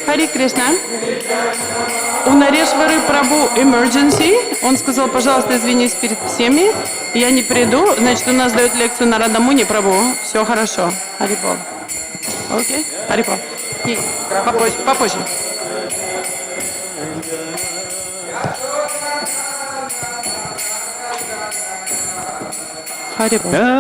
Хари Кришна. У Нарешвары Прабу emergency. Он сказал, пожалуйста, извинись перед всеми. Я не приду. Значит, у нас дает лекцию Нарада Муни Прабу. Все хорошо. Харипол. Окей? Харипол. Попозже. Харипол. Харипол.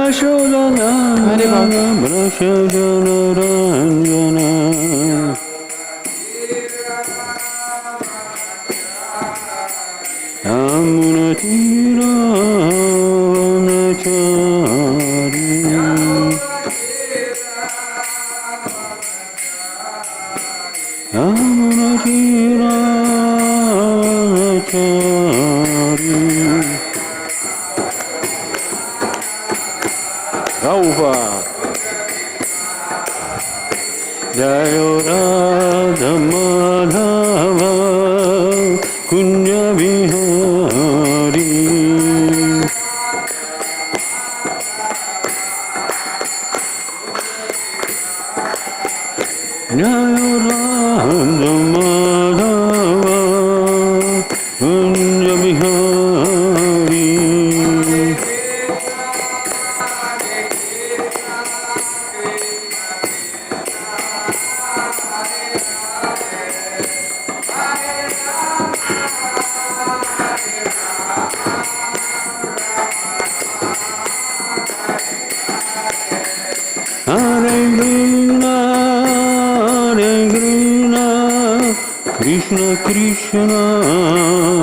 Krishna Krishna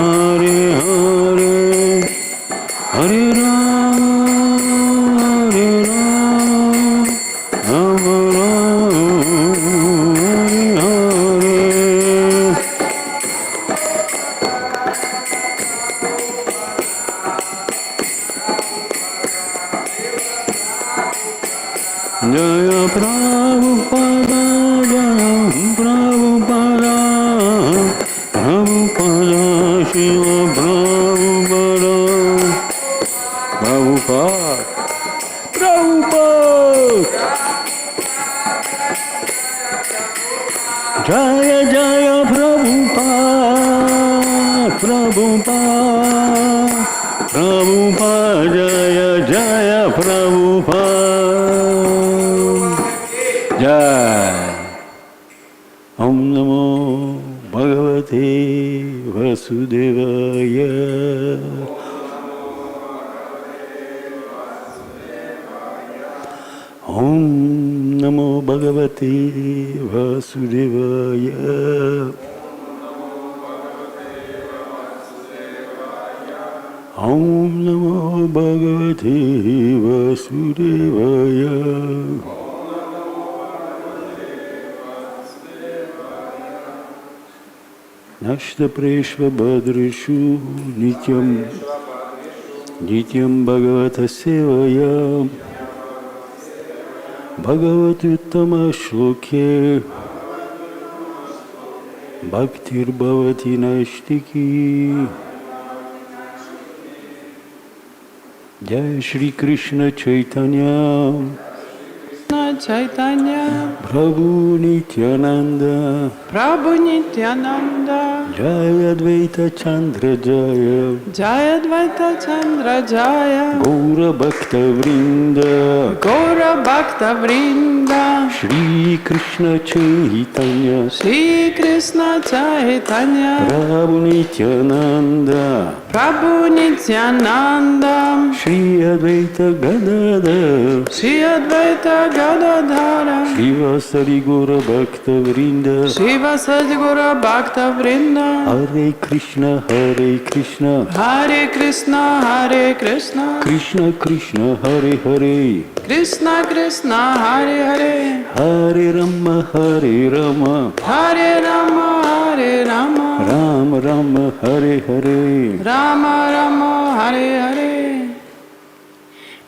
Hare Hare Hare Rama Hare Rama Rama Rama Hare Hare Jaya Prabhupada Jaya Prabhupada Prabhupada Shiva Prabhupada Prabhupada Jaya Jaya Prabhupada Prabhupada Prabhupada Jaya Jaya Prabhupada Jaya Om Namo Bhagavate Vasudevaya Om Namo Bhagavate Vasudevaya Om Namo Bhagavate Vasudevaya Нашта Пришва Бадришу Нитям Бхагавата Севая Бхагаватюттама Шлоке Бхактир Бхавати Наштики Джай Шри Кришна Чайтанья Чайтанья, Прабху Нитьянанда, Прабху Нитьянанда, Джая Двайта Чандра Джая, Джая Двайта Чандра Джая, Гаура Бхакта Вринда, Гаура Бхакта Вринда, Шри Кришна Чайтанья, Шри Кришна Чайтанья, Прабху Нитьянанда, Прабху Нитьянанда, Шри Адвайта Гадада, Шри Адвайта Гададхара, Шривасади Гаура Бхакта Вринда, Шривасади Гаура Бхакта Вринда, Харе Кришна, Харе Кришна, Харе Кришна, Харе Кришна, Кришна Кришна, Харе Харе, Кришна Кришна, Харе Харе, Харе Рама, Харе Рама, Харе Рама, Харе Рама, Рама Рама, Харе Харе, Рама Рама, Харе Харе,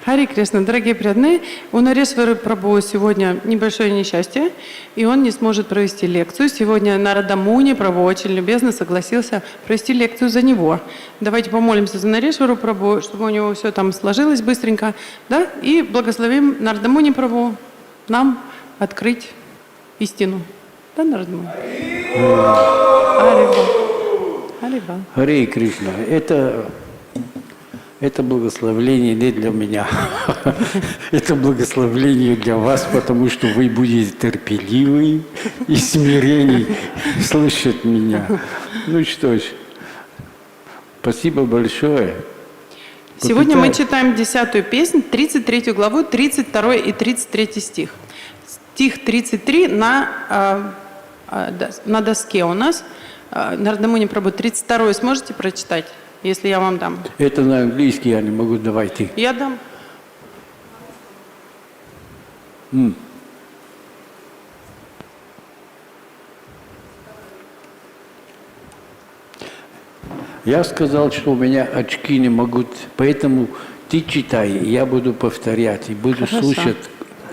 Хари Кришна, дорогие преданные, у Нарешвары Прабху сегодня небольшое несчастье, и он не сможет провести лекцию. Сегодня Нарада Муни Прабху очень любезно согласился провести лекцию за него. Давайте помолимся за Нарешвару Прабху, чтобы у него все там сложилось быстренько, да? И благословим Нарада Муни Прабху нам открыть истину. Да, Нарада Муни? Харибол. Харе Кришна, это благословление не для меня. Это благословение для вас, потому что вы будете терпеливы и смиренны слышать меня. Ну что ж, спасибо большое. Сегодня мы читаем 10-ю песнь, 33 главу, 32 и 33 стих. Стих 33 на доске у нас. Нарада Муни Прабху, 32 сможете прочитать, если я вам дам? Это на английский я не могу, давай ты. Я дам. Я сказал, что у меня очки не могут, поэтому ты читай, я буду повторять и буду слушать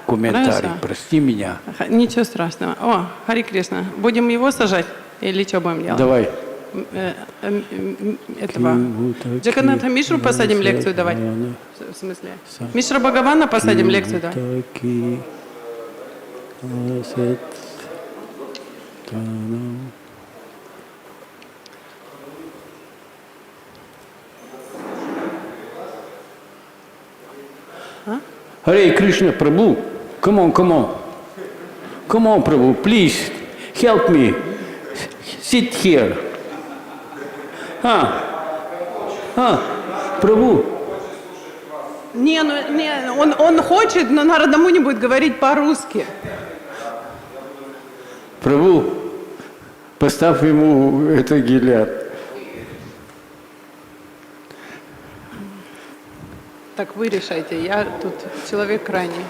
комментарии. Хорошо. Прости меня. Ничего страшного. О, Хари Кришна, будем его сажать или что будем делать? Давай. Этого. Джаганатха Мишру посадим лекцию давать? В смысле? Мишра Бхагавана посадим лекцию давать? Hare Krishna Prabhu, come on. Come on, Prabhu, please help me. Sit here. Прабху. Он хочет, но Нарада Муни будет говорить по-русски. Прабху, поставь ему это гиляд. Так вы решайте, я тут человек крайний.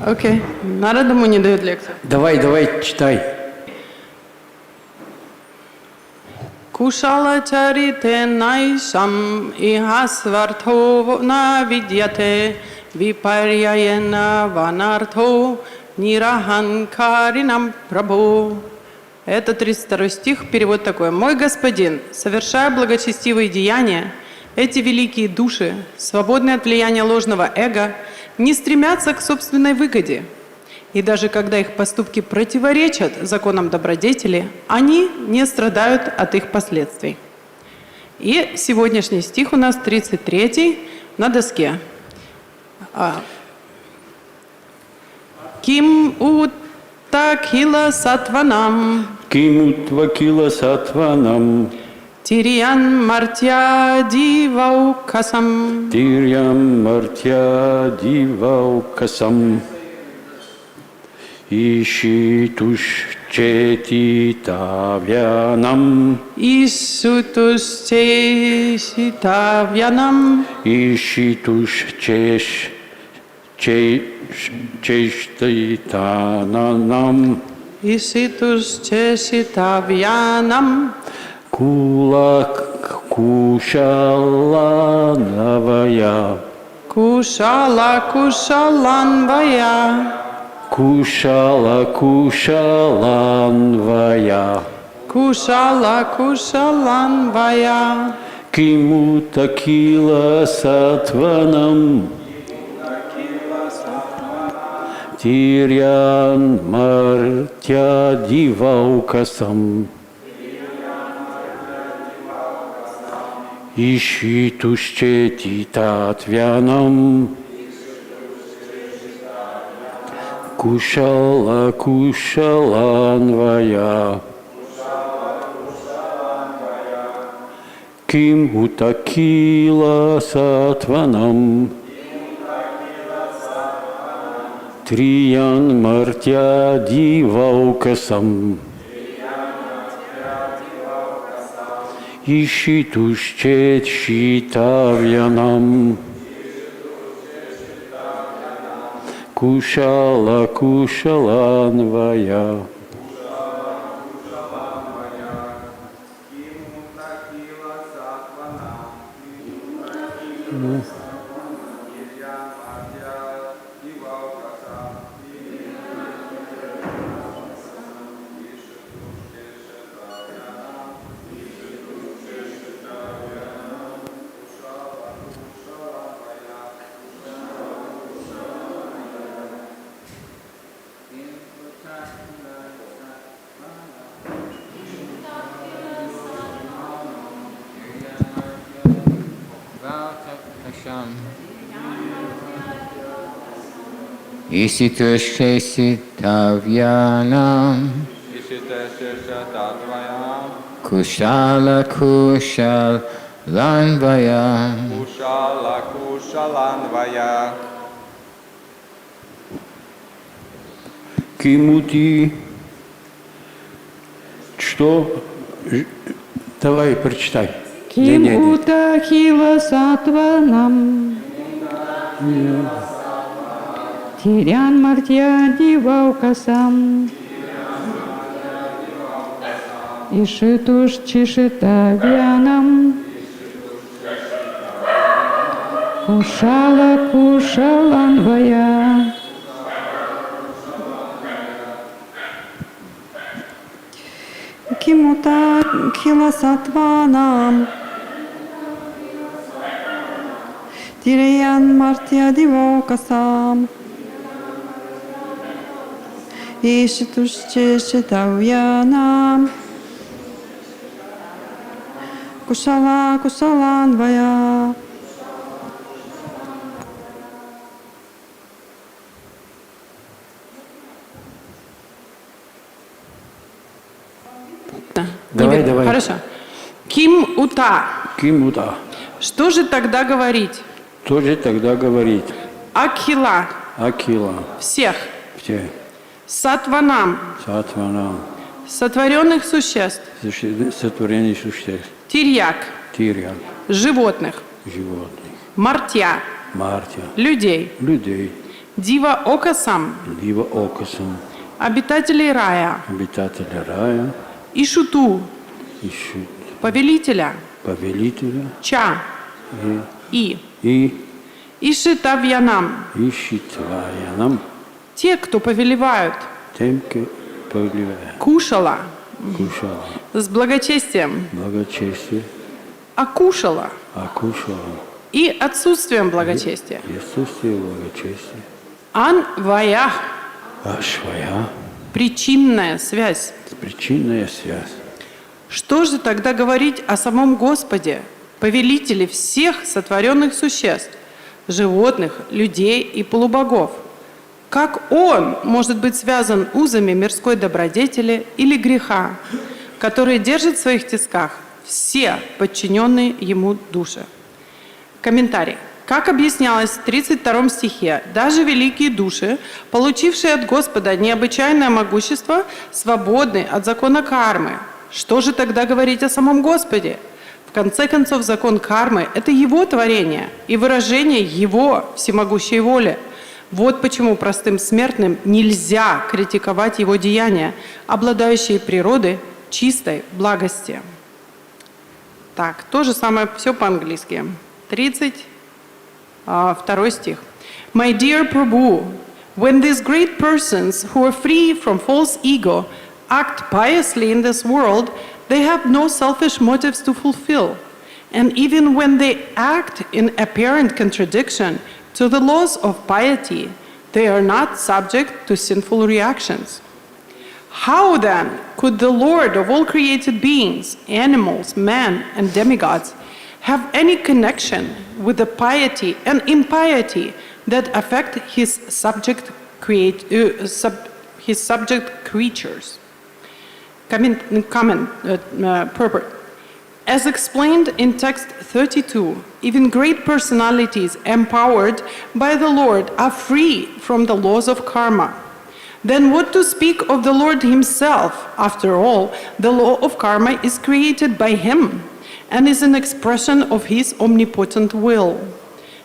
Окей, Нарада Муни дает лекцию. Давай, читай. Caitanya-charitamrita ihasvartho na vidyate vipаряена ванартho nirahankarinam prabhu. Это 32 стих, перевод такой. «Мой господин, совершая благочестивые деяния, эти великие души, свободные от влияния ложного эго, не стремятся к собственной выгоде. И даже когда их поступки противоречат законам добродетели, они не страдают от их последствий». И сегодняшний стих у нас 33 на доске. Ким уттакила сатванам. Ким уттакила сатванам. Тирьян мартья диваукасам. Тирьян мартья диваукасам. Ишитушчетитавянам. Ишутушчетитавянам. Ишитушчетитананам. Ишитушчетитавянам. Кушаланавая. Кушаланвая. Кушаланвая. Кушаланвая. Кимутакила сатванам. Тирьян мартья диваукасам. Ишитушчетитатвянам. Кушаланвая. Ким утакила сатванам. Триян мартья диваукасам. Ишитушчетитавянам. Кушаланвая. Isitushkesitavyanam Kushala kushal lanvaya Кимути, что? Давай, прочитай. Ким ута хила сатванам Тирян мартья диваукасам Ишитуш чишитавянам Кушала кушаланвая Кимута хила сатванам Тирян мартья диваукасам Ишитуш чишитавянам Кушала кушаланвая. Давай. Хорошо. Ким ута. Кимута. Что же тогда говорить? Что же тогда говорить? Акхила. Акила. Всех. Все. Сатванам. Сатвана. Сотворенных существ. Сотворение существ. Тирьяк. Тирья. Животных. Животных. Мартья. Мартия. Людей. Людей. Дива окасам. Дива окасам. Обитателей рая. Обитателя рая. Ишуту. Ищут Повелителя. повелителя. Ча. И. И Ишитавьянам. ищет нам Те, кто повелевают. тем, кто повелевает. Кушала. Кушала. С благочестием. Благочестие. Акушала. Акушала. И отсутствием благочестия. Отсутствие благочестия. Анвая. Ашвая. Причинная связь. Причинная связь. Что же тогда говорить о самом Господе, повелителе всех сотворенных существ, животных, людей и полубогов? Как Он может быть связан узами мирской добродетели или греха, которые держат в своих тисках все подчиненные Ему души? Комментарий. Как объяснялось в 32 стихе, даже великие души, получившие от Господа необычайное могущество, свободны от закона кармы. Что же тогда говорить о самом Господе? В конце концов, закон кармы – это Его творение и выражение Его всемогущей воли. Вот почему простым смертным нельзя критиковать Его деяния, обладающие природой чистой благости. Так, то же самое, все по-английски. 32 стих. My dear Prabhu, when these great persons who are free from false ego act piously in this world, they have no selfish motives to fulfill. And even when they act in apparent contradiction to the laws of piety, they are not subject to sinful reactions. How then could the Lord of all created beings, animals, men, and demigods have any connection with the piety and impiety that affect his subject creatures? Purport. As explained in text 32, even great personalities empowered by the Lord are free from the laws of karma. Then what to speak of the Lord himself? After all, the law of karma is created by him and is an expression of his omnipotent will.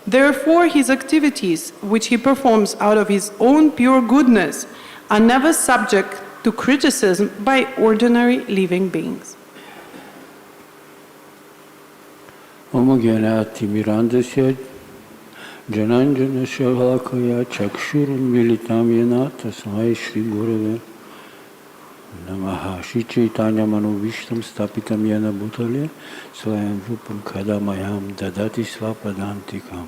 Therefore, his activities, which he performs out of his own pure goodness, are never subject to criticism by ordinary living beings. Omogyanati mirandasya jananjana shalakaya chakshurum militam yanata samaya Shri Gurave Namaha Shri Caitanya-charitamrita stapitam yana bhutale svayam rupam kadamayam dadati svapadantikam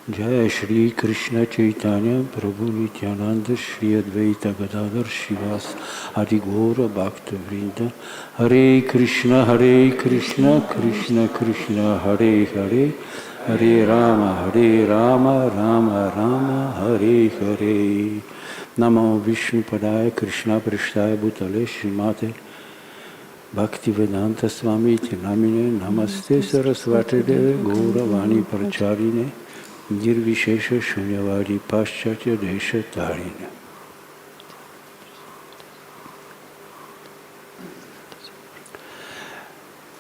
Jaya Shri Krishna Chaitanya Prabhu Nityananda Shri Advaita Gadadhar Shivas Adi Gaura Bhakta Vrinda Hare Krishna Krishna Krishna Hare Hare Hare Rama Rama Rama Hare Hare Namo Vishnu Padaya Krishna Prishtaya Bhutale Srimate Bhaktivedanta Swami Namine Namaste Sarasvati Deve Gaura Vani Pracharine Nirvishesha Shunyavadi Paschatya Desha Tarine.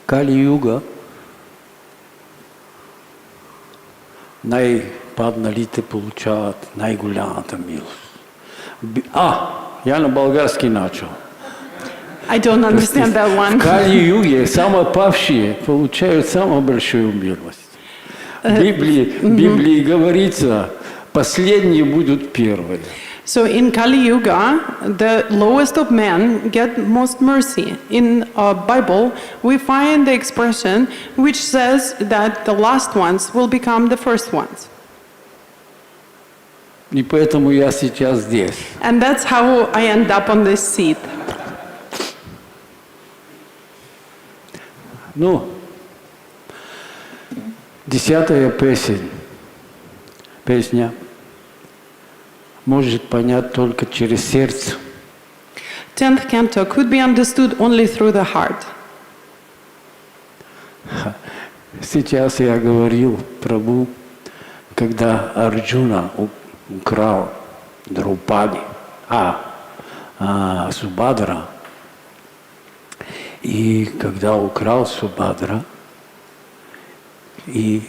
Кали-юга най-падналите получават най-голямата милост. Я на български начал. I don't understand that one. В Кали-юге самопавшие получают самую большую милость. В Библии говорится, последние будут первые. So in Kali Yuga, the lowest of men get most mercy. In Bible, we find the expression which says that the last ones will become the first ones. И поэтому я сейчас здесь. And that's how I end up on this seat. Ну, 10-я песня может понять только через сердце. 10th canto could be understood only through the heart. Сейчас я говорил Прабху, когда Арджуна украл Друпади, Субадра, и когда украл Субадра, и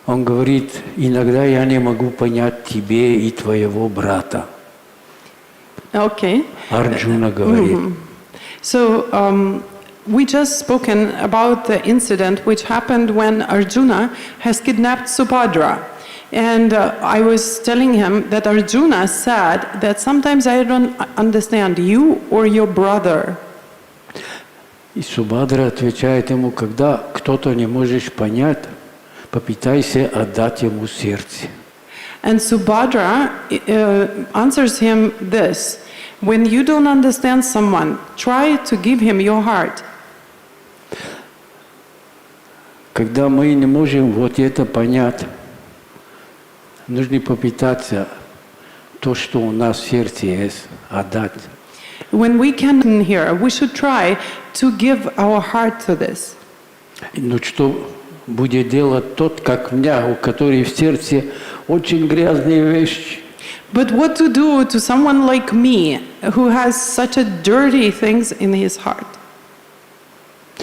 он говорит, иногда я не могу понять тебе и твоего брата. Okay. Арджуна говорит. So we just spoken about the incident which happened when Arjuna has kidnapped Subhadra. And I was telling him that Arjuna said that sometimes I don't understand you or your brother. И Субадра отвечает ему, когда кто-то не можешь понять, попытайся отдать ему сердце. And Subhadra answers him this: when you don't understand someone, try to give him your heart. Когда мы не можем вот это понять, нужно попытаться то, что у нас в сердце есть, отдать. When we can hear, we should try to give our heart to this. Но что будет делать тот, как меня, у которого в сердце очень грязные вещи? But what to do to someone like me, who has such a dirty things in his heart?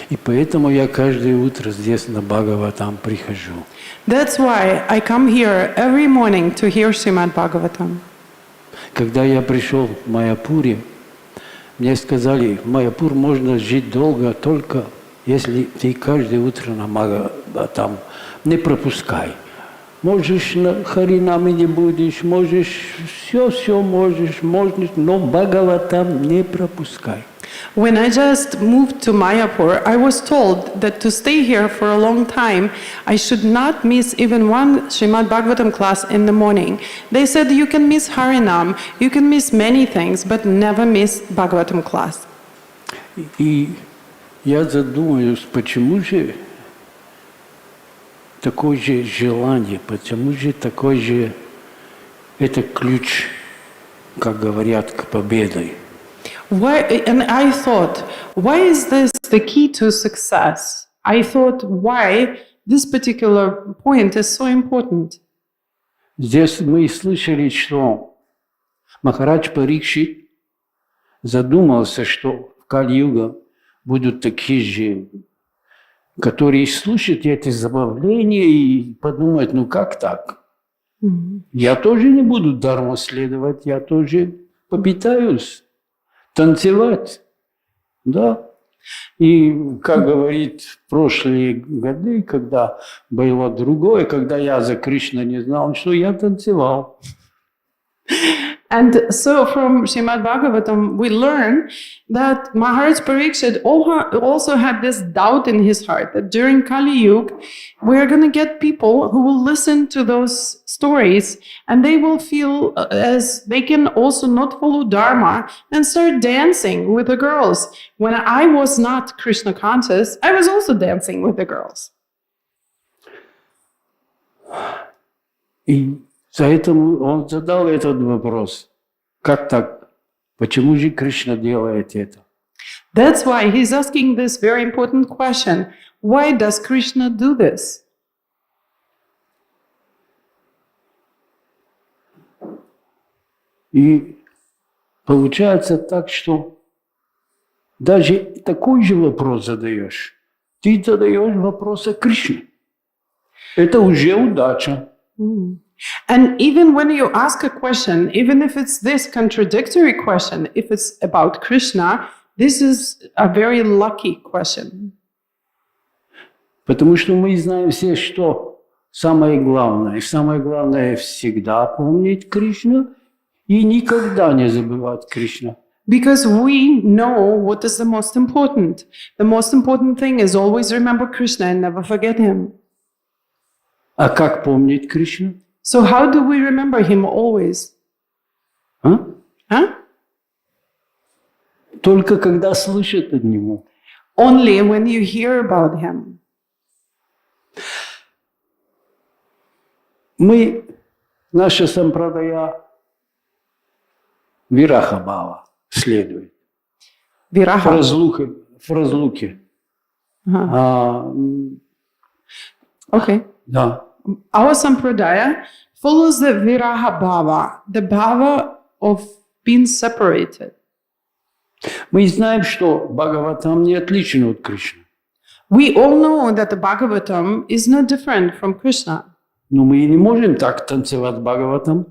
И поэтому я каждое утро здесь на Бхагаватам прихожу. That's why I come here every morning to hear Śrīmad-Bhāgavatam. Когда я пришел в Майяпуре, мне сказали, в Майяпур можно жить долго, только если ты каждое утро на Бхагаватам не пропускай. Можешь на Харинаме не будешь, можешь, все можешь, но Бхагаватам не пропускай. When I just moved to Mayapur, I was told that to stay here for a long time, I should not miss even one Śrīmad-Bhāgavatam class in the morning. They said you can miss Harinam, you can miss many things, but never miss Bhagavatam class. И я задумаюсь, почему же такое же желание, почему же такой же это ключ, как говорят, к победе. Why, and I thought, why is this the key to success? I thought, why this particular point is so important? Здесь мы слышали, что Махарадж Парикшит задумался, что в Кали-юга будут такие же, которые слушают эти забавления и подумают, ну как так? Я тоже не буду дарма следовать, я тоже попытаюсь танцевать, да. И, как говорит, в прошлые годы, когда было другое, когда я за Кришну не знал, что я танцевал. And so from Śrīmad-Bhāgavatam, we learn that Maharaj Parikshit also had this doubt in his heart that during Kali Yuga, we're going to get people who will listen to those stories and they will feel as they can also not follow Dharma and start dancing with the girls. When I was not Krishna conscious, I was also dancing with the girls. И поэтому он задал этот вопрос. Как так? Почему же Кришна делает это? That's why he's asking this very important question. Why does Krishna do this? И получается так, что даже такой же вопрос задаешь. Ты задаешь вопрос о Кришне. Это уже удача. And even when you ask a question, even if it's this contradictory question, if it's about Krishna, this is a very lucky question. Потому что мы знаем все, что самое главное. И самое главное всегда помнить Кришну и никогда не забывать Кришну. Because we know what is the most important. The most important thing is always remember Krishna and never forget him. А как помнить Кришну? So how do we remember him always? Huh? Только когда слышат о нему. Only when you hear about him. Наша сампрадая Вирахабхава следует. Viraha. В разлуке. Okay. Да. Our sampradaya follows the viraha bhava, the bhava of being separated. Мы знаем, что Бхагаватам не отличен от Кришны. We all know that the Bhagavatam is not different from Krishna, Но мы не можем так танцевать Бхагаватам.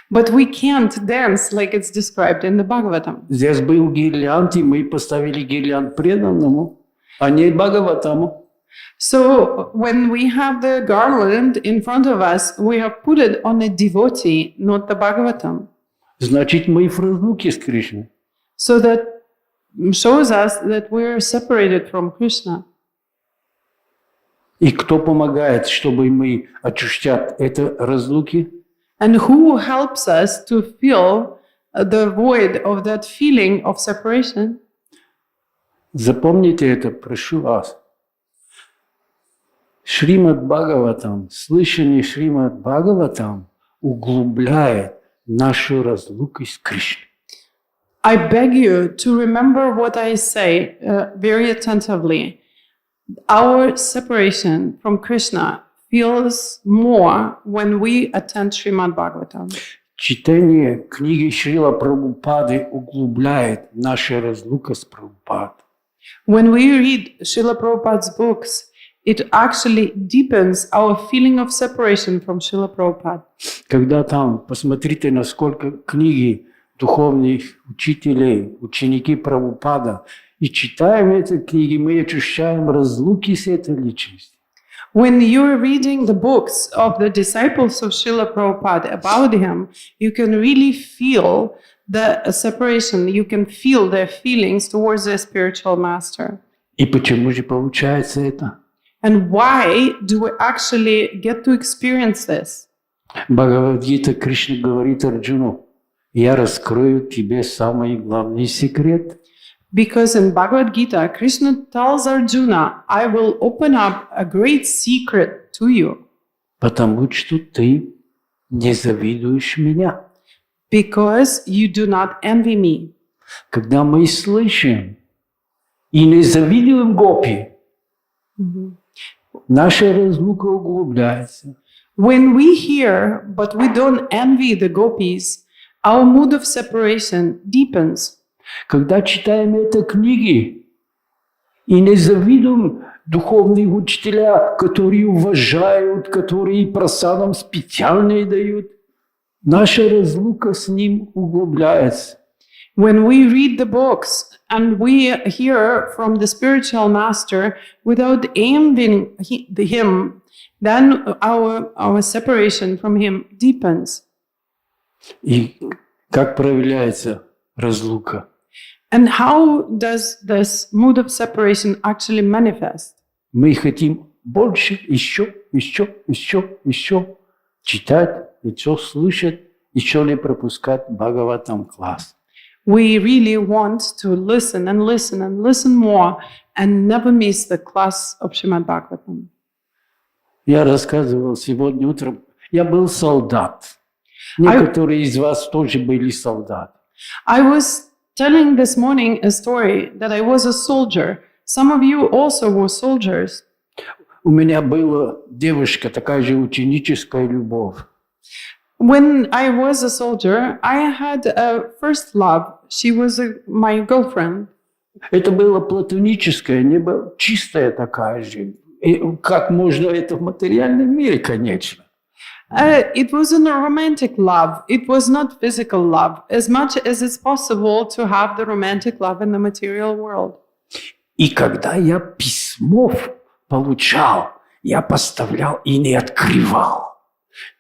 but we can't dance like it's described in the Bhagavatam. Здесь был гирлянд, и мы поставили гирлянд преданному, а не Бхагаватаму. So when we have the garland in front of us, we have put it on a devotee, not the Bhagavatam. Значит, мы в разлуке с Кришной. So that shows us that we're separated from Krishna. И кто помогает, чтобы мы очищать это разлуки? And who helps us to fill the void of that feeling of separation? Запомните это, прошу вас. Śrīmad-Bhāgavatam, слышание Śrīmad-Bhāgavatam углубляет нашу разлуку с Кришной. I beg you to remember what I say very attentively. Our separation from Krishna feels more when we attend Śrīmad-Bhāgavatam. Читание книги Шрила Прабхупады углубляет нашу разлуку с Прабхупадой. When we read Srila Prabhupada's books, it actually deepens our feeling of separation from Srila Prabhupada. Когда там, посмотрите, насколько книги духовных учителей, ученики Прабхупада, и читаем эти книги, мы ощущаем разлуки с этой личностью. When you're reading the books of the disciples of Srila Prabhupada about him, you can really feel the separation. You can feel their feelings towards their spiritual master. И почему же получается это? And why do we actually get to experience this? Бхагавад-гита Кришна говорит Арджуну: «Я раскрою тебе самый главный секрет». Because in Bhagavad Gita, Krishna tells Arjuna, I will open up a great secret to you. Потому что ты не завидуешь меня. Because you do not envy me. Когда мы слышим и не завидуем гопи, наша разлука углубляется. When we hear, but we don't envy the gopis, our mood of separation deepens. Когда читаем эти книги и не завидуем духовных учителя, которые уважают, которые просадам специально дают, наша разлука с ним углубляется. When we read the books and we hear from the spiritual master without envying him, then our separation from him deepens. И как проявляется разлука? And how does this mood of separation actually manifest? Мы хотим больше, еще читать, еще слушать, еще не пропускать Бхагаватам класс. We really want to listen and listen and listen more and never miss the class of Śrīmad-Bhāgavatam. Я рассказывал сегодня утром, я был солдат. Некоторые из вас тоже были солдаты. I was telling this morning a story that I was a soldier. Some of you also were soldiers. У меня была девушка, такая же ученическая любовь. When I was a soldier, I had a first love. She was my girlfriend. Это было платоническое, не было чистая такая же. И как можно это в материальном мире, конечно. It wasn't a romantic love. It was not physical love, as much as it's possible to have the romantic love in the material world. И когда я письмо получал, я поставлял и не открывал.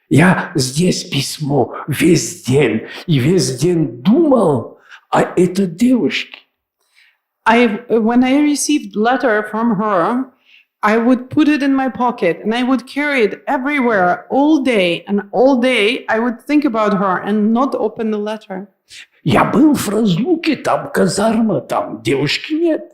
Я здесь письмо весь день, и весь день думал о этой девушке. When I received letter from her, I would put it in my pocket and I would carry it everywhere all day. And all day I would think about her and not open the letter. Я был в разлуке, там казарма, там девушки нет.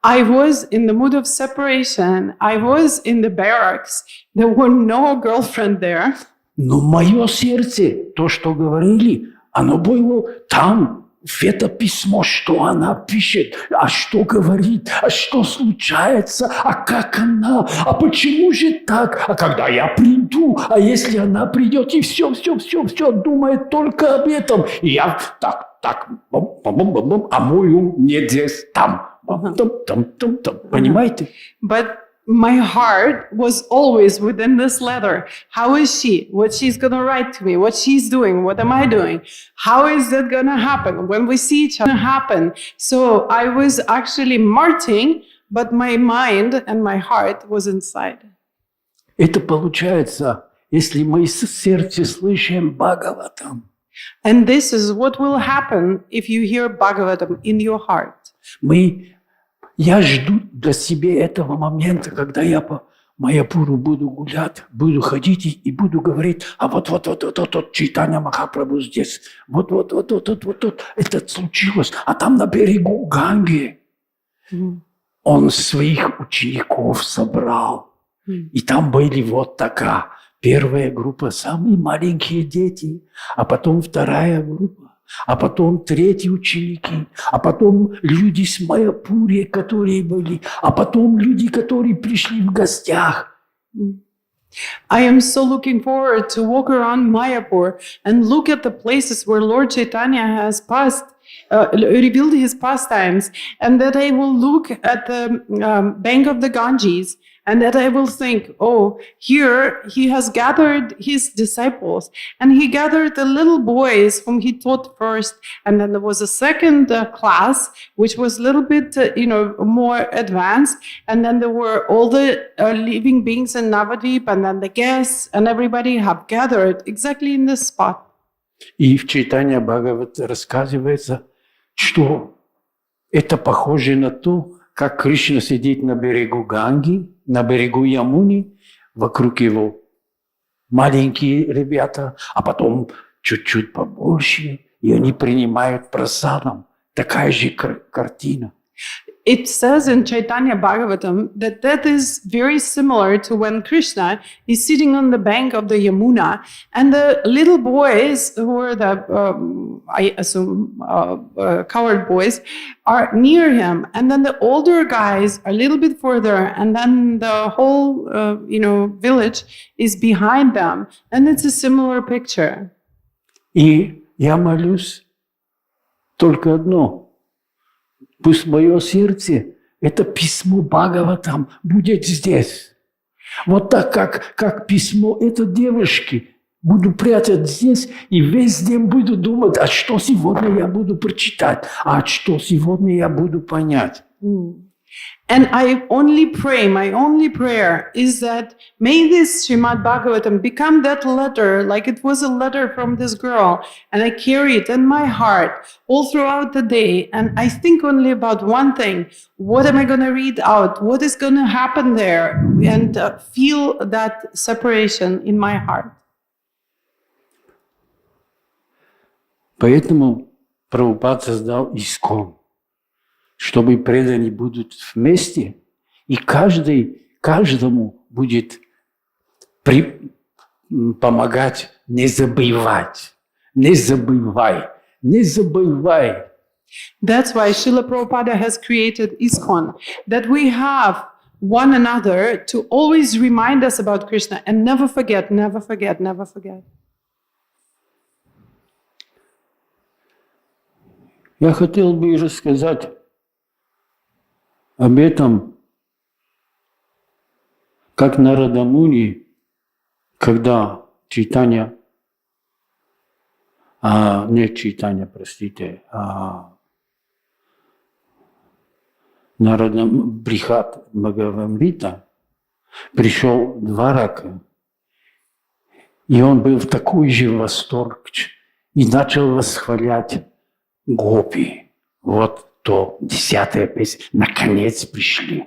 I was in the mood of separation. I was in the barracks. There were no girlfriend there. Но мое сердце, то, что говорили, оно было там, в это письмо, что она пишет, а что говорит, а что случается, а как она, а почему же так, а когда я приду, а если она придет, и все думает только об этом. И я так, а мой ум не здесь, там. Понимаете? But my heart was always within this letter. How is she? What she's going to write to me? What she's doing? What am I doing? How is that going to happen? When we see each other happen. So I was actually marching, but my mind and my heart was inside. Это получается, если мы с сердца слышим Бхагаватам. And this is what will happen if you hear Bhagavatam in your heart. Я жду для себя этого момента, когда я по Майяпуру буду гулять, буду ходить и буду говорить, а вот Чайтанья-Махапрабху здесь, вот, это случилось, а там на берегу Ганги он своих учеников собрал, и там были вот такая первая группа, самые маленькие дети, а потом вторая группа. А потом третьи ученики, а потом люди с Майяпури, которые были, а потом люди, которые пришли в гостях. I am so looking forward to walk around Mayapur and look at the places where Lord Chaitanya has revealed his pastimes, and that I will look at the bank of the Ganges, and that I will think, oh, here he has gathered his disciples, and he gathered the little boys whom he taught first, and then there was a second class, which was a little bit, more advanced, and then there were all the living beings in Navadvip, and then the guests, and everybody have gathered exactly in this spot. И в Чайтанья-Бхагаватам рассказывается, что это похоже на то, как Кришна сидит на берегу Ганги, на берегу Ямуни, вокруг его маленькие ребята, а потом чуть-чуть побольше, и они принимают прасадам. Такая же картина. It says in Caitanya-Bhagavatam that is very similar to when Krishna is sitting on the bank of the Yamuna, and the little boys, who are the, I assume, coward boys, are near him, and then the older guys are a little bit further, and then the whole, village is behind them, and it's a similar picture. И я молюсь только одно. Пусть мое сердце, это письмо Бхагаватам будет здесь. Вот так, как письмо этой девушки. Буду прятать здесь и весь день буду думать, а что сегодня я буду прочитать, а что сегодня я буду понять. And I only pray, my only prayer is that may this Śrīmad-Bhāgavatam become that letter, like it was a letter from this girl, and I carry it in my heart all throughout the day, and I think only about one thing: what am I going to read out? What is going to happen there? And feel that separation in my heart. Поэтому Прабхупад создал искон, чтобы преданные будут вместе, и каждому будет помогать не забывать. Не забывай, не забывай. That's why Srila Prabhupada has created ISKCON, that we have one another to always remind us about Krishna and never forget, never forget, never forget. Я хотел бы рассказать об этом, как Нарада Муни, когда Нарада Бхагаватамрита пришел в Двараку, и он был в такой же восторг и начал восхвалять гопи. Вот то 10-я песня. Наконец пришли.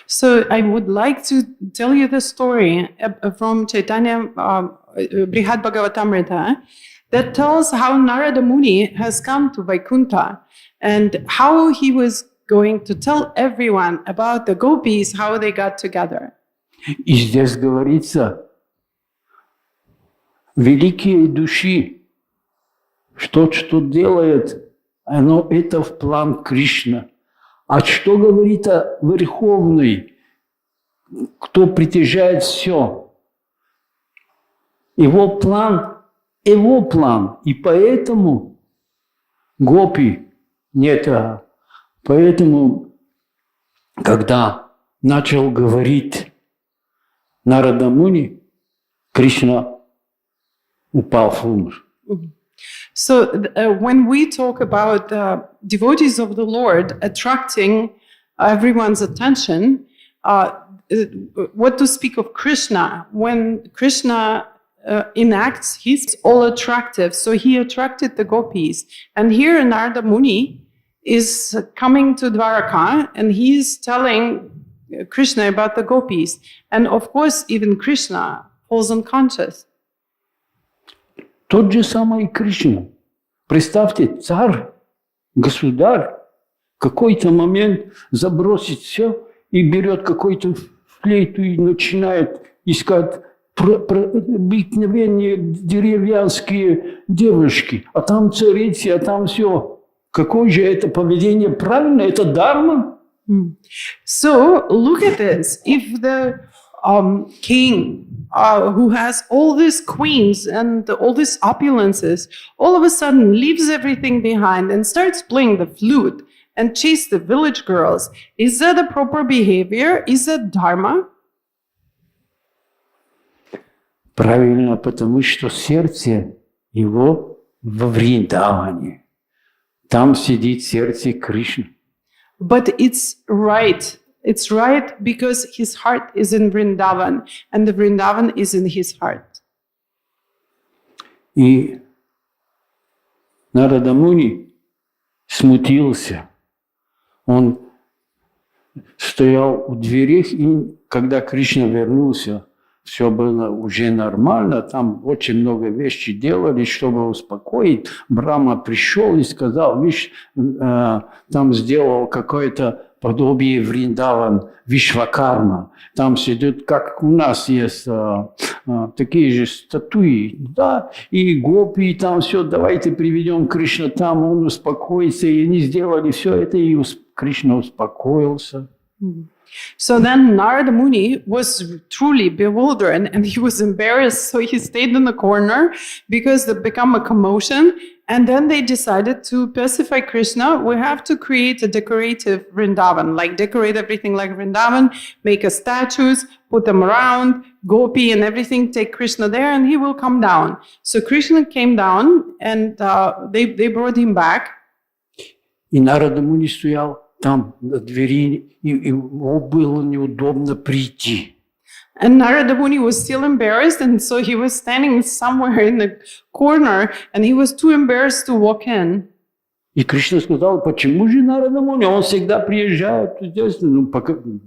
So I would like to tell you the story from Caitanya-charitamrita that tells how Narada Muni has come to Vaikuntha and how he was going to tell everyone about the gopis, how they got together. И здесь говорится, великие души, что делает, это в план Кришна. А что говорит о Верховный, кто притяжает все? Его план. И поэтому гопи нет. Поэтому, когда начал говорить Нарада Муни, Кришна упал в умер. So when we talk about devotees of the Lord attracting everyone's attention, what to speak of Krishna? When Krishna enacts, he's all attractive. So he attracted the gopis. And here Narada Muni is coming to Dwaraka and he's telling Krishna about the gopis. And of course, even Krishna falls unconscious. Тот же самый Кришна. Представьте, царь, государь, в какой-то момент забросит все и берет какую-то флейту и начинает искать обыкновенные деревенские девушки. А там царицы, а там все. Какое же это поведение правильно? Это дharma? So look at this. If the king who has all these queens and all these opulences, all of a sudden leaves everything behind and starts playing the flute and chase the village girls. Is that a proper behavior? Is that dharma? Правильно, потому что сердце его во Вриндаване. Там сидит сердце Кришны. But it's right. It's right because his heart is in Vrindavan and the Vrindavan is in his heart. И Нарада Муни смутился. Он стоял у дверей, и когда Кришна вернулся, все было уже нормально, там очень много вещей делали, чтобы успокоить. Брахма пришел и сказал, видишь, там сделал какое-то подобие Вриндаван, Вишвакарма. Там сидят, как у нас есть такие же статуи, да, и гопи, там все, давайте приведем Кришна там, он успокоится, и они сделали все это, и Кришна успокоился. So then Narada Muni was truly bewildered and he was embarrassed. So he stayed in the corner because there became a commotion. And then they decided to pacify Krishna. We have to create a decorative Vrindavan, like decorate everything like Vrindavan, make a statues, put them around, gopi and everything, take Krishna there and he will come down. So Krishna came down and they brought him back. И Нарада Муни стоял там на двери, и ему было неудобно прийти. And Narada Muni was still embarrassed, and so he was standing somewhere in the corner, and he was too embarrassed to walk in. И Кришна сказал, почему же Нарада Муни? Он всегда приезжает здесь,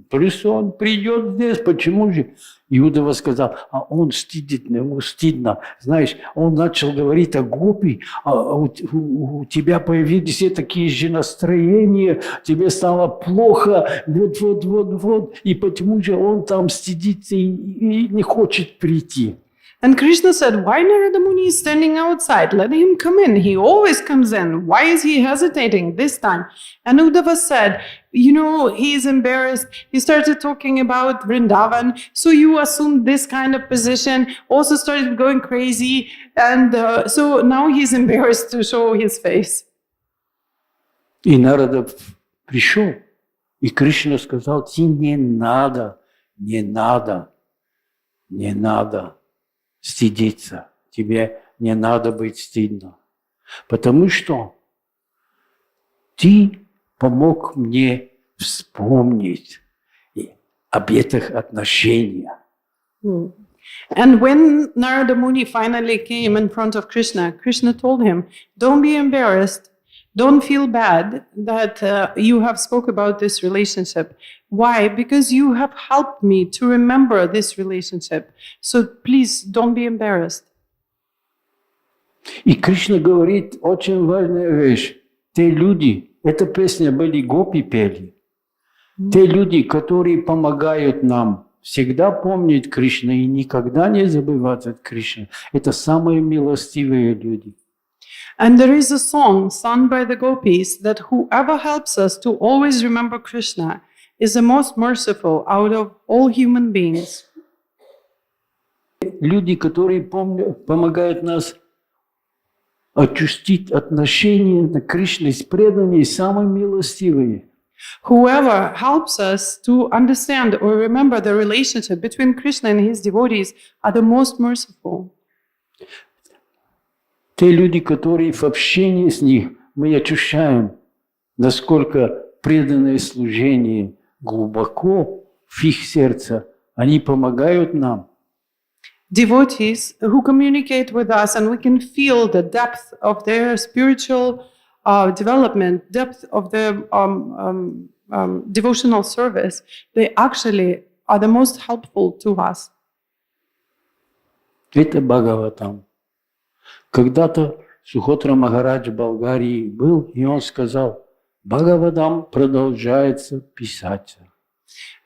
плюс он придет здесь, почему же? Иуда сказал, а он стыдит, ему стыдно. Знаешь, он начал говорить о гопи, у тебя появились такие же настроения, тебе стало плохо, вот. И почему же он там стыдится и не хочет прийти? And Krishna said, why Narada Muni is standing outside? Let him come in. He always comes in. Why is he hesitating this time? And Uddhava said, he is embarrassed. He started talking about Vrindavan. So you assumed this kind of position, also started going crazy. And so now he's embarrassed to show his face. И Нарада пришел, и Кришна сказал, тебе не надо стыдиться, тебе не надо быть стыдно, потому что ты помог мне вспомнить об этих отношениях. And when Narada Muni finally came in front of Krishna, Krishna told him, don't be embarrassed. Don't feel bad that you have spoke about this relationship. Why? Because you have helped me to remember this relationship. So please don't be embarrassed. И Кришна говорит очень важную вещь. Те люди, эта песня были гопи пели. Те люди, которые помогают нам всегда помнить Кришну и никогда не забывать от Кришны. Это самые милостивые люди. And there is a song sung by the gopis that whoever helps us to always remember Krishna is the most merciful out of all human beings. Люди, которые помогают нас очистить отношения на Кришне с преданными, самые милостивые. Whoever helps us to understand or remember the relationship between Krishna and his devotees are the most merciful. Те люди, которые в общении с них, мы ощущаем, насколько преданное служение глубоко в их сердце, они помогают нам. Devotees who communicate with us, and we can feel the depth of their spiritual development, depth of their devotional service, they actually are the most helpful to us. Это Бхагаватам. Когда-то Сухотра Махарадж в Болгарии был, и он сказал, Бхагаватам продолжается писать.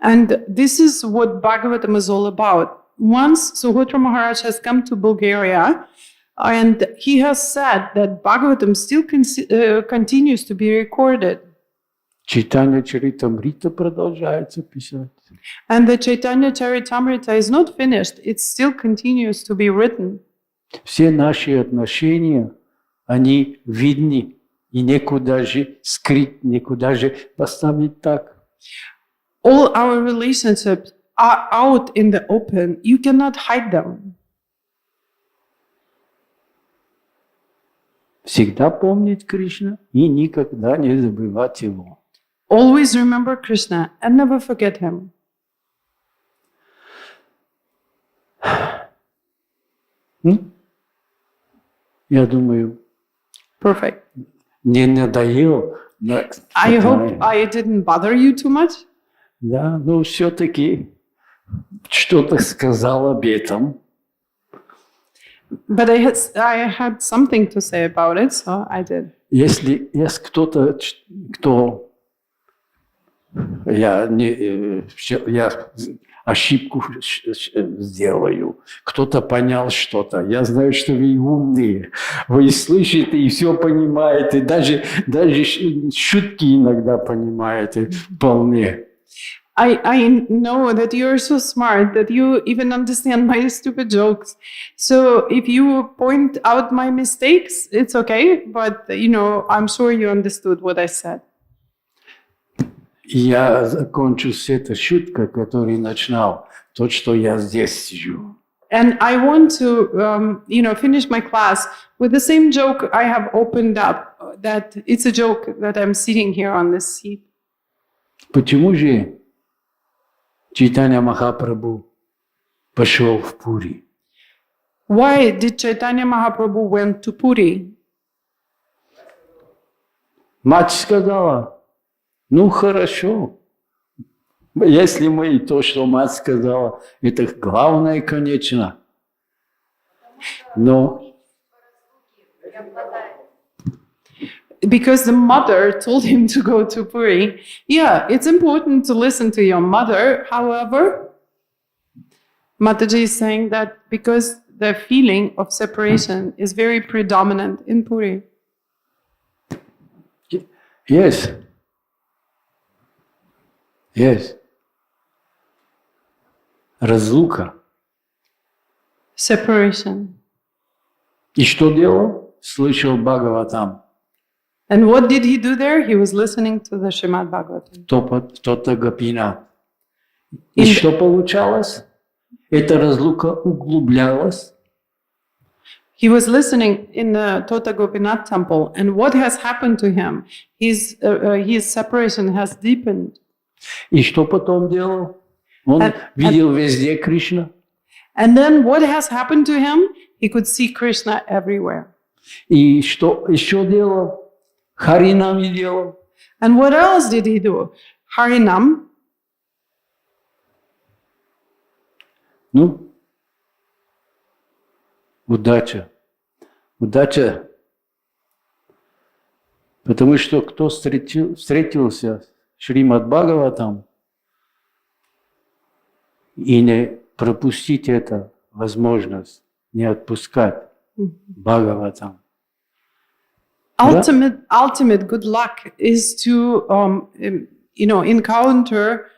And this is what Bhagavatam is all about. Once Suhotra Maharaj has come to Bulgaria, and he has said that Bhagavatam still continues to be recorded. Caitanya-charitamrita продолжается писать. And the Caitanya-charitamrita is not finished. It still continues to be written. Все наши отношения, они видны, и некуда же скрыть, некуда же поставить так. All our relationships are out in the open. You cannot hide them. Всегда помнить Кришна и никогда не забывать Его. Always remember Krishna and never forget him. Я думаю, Perfect. не надоел. I hope I didn't bother you too much. Да, но все-таки что-то сказал об этом. But I had something to say about it, so I did. Если есть кто-то, кто я ошибку сделаю, кто-то понял что-то. Я знаю, что вы умные, вы слышите и все понимаете, даже шутки иногда понимаете вполне. I know that you're so smart that you even understand my stupid jokes. So if you point out my mistakes, it's okay. But, I'm sure you understood what I said. Я закончу с этой шуткой, которую начинал, то, что я здесь сижу. And I want to, finish my class with the same joke I have opened up, that it's a joke that I'm sitting here on this seat. Почему же Чайтанья Махапрабху пошел в Пури? Why did Chaitanya Mahaprabhu went to Puri? Мать сказала, ну хорошо. Если мы то, что мать сказала, это главное, конечно. Но Because the mother told him to go to Puri. Yeah, it's important to listen to your mother. However, Mataji is saying that because the feeling of separation is very predominant in Puri. Yes. Yes. Разлука. Separation. И что делал? Слышал Бхагаватам. And what did he do there? He was listening to the Śrīmad-Bhāgavatam. То-то гопина. И что получалось? Эта разлука углублялась. He was listening in the Tota Gopinath temple, and what has happened to him? His separation has deepened. И что потом делал? Он видел везде Кришна. And then what has happened to him? He could see Krishna everywhere. И что еще делал? Харинам и делал. And what else did he do? Harinam. Ну, удача. Удача. Потому что кто встретился с Śrīmad-Bhāgavatam и не пропустить эту возможность, не отпускать Бхагаватам. Ultimate good luck is to encounter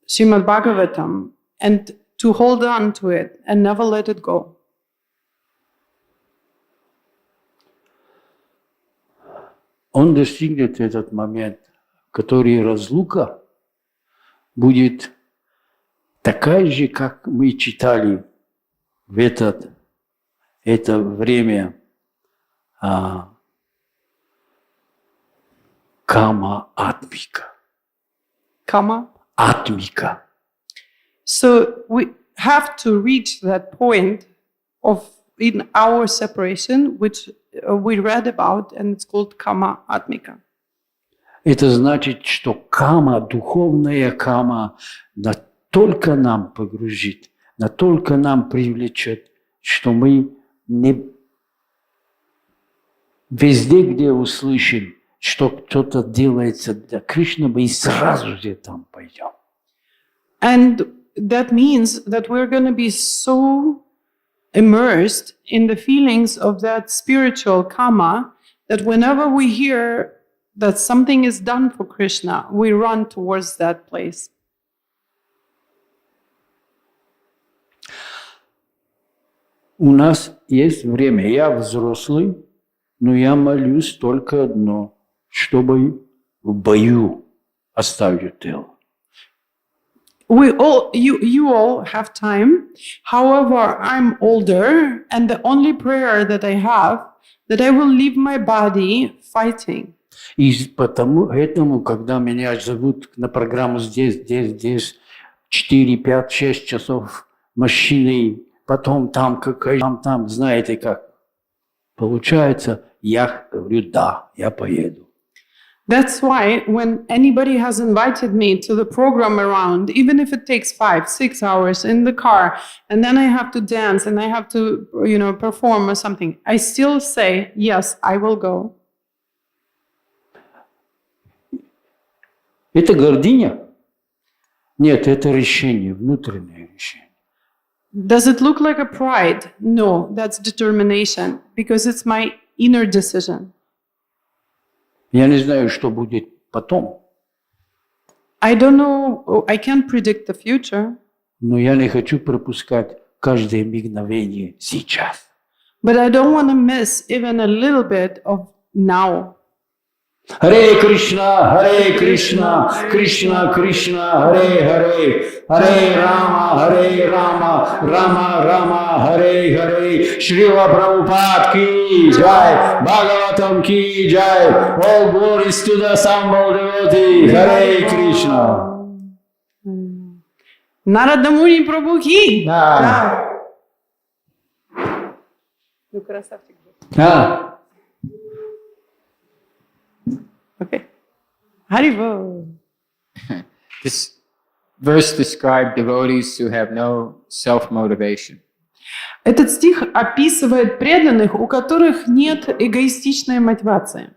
Śrīmad-Bhāgavatam and to hold on to it and never let it go. Он достигнет этот момент, который разлука будет такая же, как мы читали в это время кама атмика. Kama. Атмика. So we have to reach that point of in our separation, which we read about, and it's called Kama Atmika. Это значит, что кама, духовная кама, настолько нам погрузит, настолько нам привлечет, что мы не везде, где услышим, что кто-то делается для Кришны, мы сразу же там пойдем. And that means that we're going to be so immersed in the feelings of that spiritual karma that whenever we hear that something is done for Krishna, we run towards that place. У нас есть время. Я взрослый, но я молюсь только одно, чтобы в бою оставить тело. You all have time. However, I'm older, and the only prayer that I have, that I will leave my body fighting. И поэтому, когда меня зовут на программу здесь, 4, 5, 6 часов машиной, потом там, там, знаете как получается, я говорю, да, я поеду. That's why when anybody has invited me to the program around, even if it takes 5, 6 hours in the car, and then I have to dance and I have to, perform or something, I still say, yes, I will go. Это гордыня? Нет, это решение, внутреннее решение. Does it look like a pride? No, that's determination, because it's my inner decision. Я не знаю, что будет потом. I don't know, I can't predict the future. Но я не хочу пропускать каждое мгновение сейчас. But I don't want to miss even a little bit of now. Харе Кришна, Кришна Кришна, Харе Рама, Рама, Харе. Шрила Прабхупад ки джай, Бхагаватам ки джай. All glories to the assembled devotee. Харе Кришна. Нарада Муни Прабху ки. Да. Ну, красавчик. Да. Okay. Харибол. This verse describes devotees who have no self-motivation. Этот стих описывает преданных, у которых нет эгоистичной мотивации.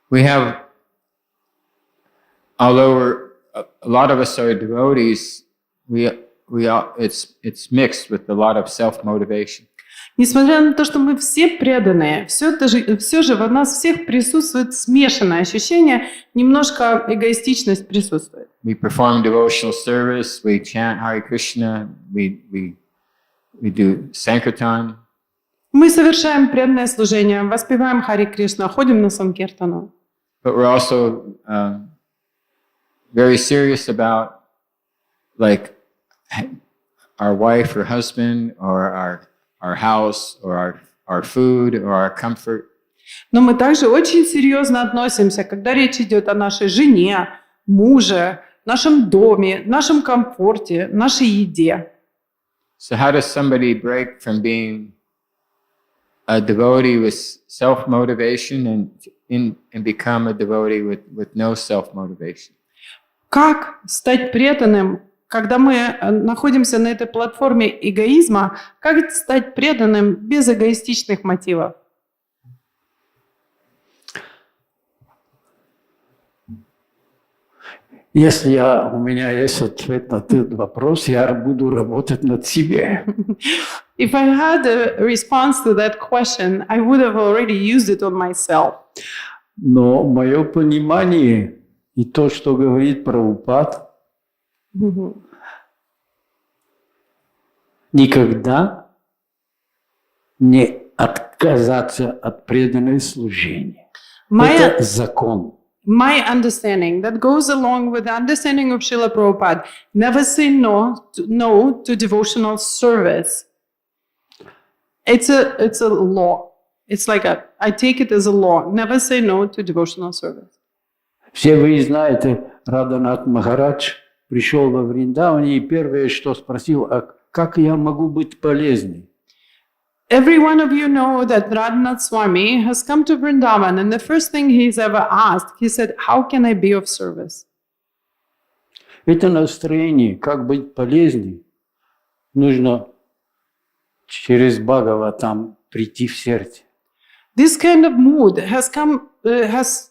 We have, although a lot of us are devotees, it's mixed with a lot of self-motivation. Несмотря на то, что мы все преданные, все же в нас всех присутствует смешанное ощущение, немножко эгоистичность присутствует. We perform devotional service, we chant Hare Krishna, we do Sankirtan. Мы совершаем преданное служение, воспеваем Хари Кришна, ходим на Санкиртану. But we're also very serious about, like, our wife or husband or our house or our food or our comfort. Но мы также очень серьезно относимся, когда речь идет о нашей жене, муже, нашем доме, нашем комфорте, нашей еде. So how does somebody break from being a devotee with self-motivation and become a devotee with no self-motivation? Как стать преданным, когда мы находимся на этой платформе эгоизма, как стать преданным без эгоистичных мотивов? Если у меня есть ответ на этот вопрос, я буду работать над себе. If I had a response to that question, I would have already used it on myself. Но мое понимание и то, что говорит Прабхупад, никогда не отказаться от преданного служения. Это закон. My understanding that goes along with the understanding of Srila Prabhupada, never say no to devotional service. It's a law. It's like I take it as a law. Never say no to devotional service. Все вы знаете, Радханат Махарадж пришел во Вриндаване и первое, что спросил, а как я могу быть полезным? Every one of you know that Radhanath Swami has come to Vrindavan, and the first thing he's ever asked, he said, how can I be of service? Это настроение, как быть полезным, нужно через Бхагаватам прийти в сердце. This kind of mood has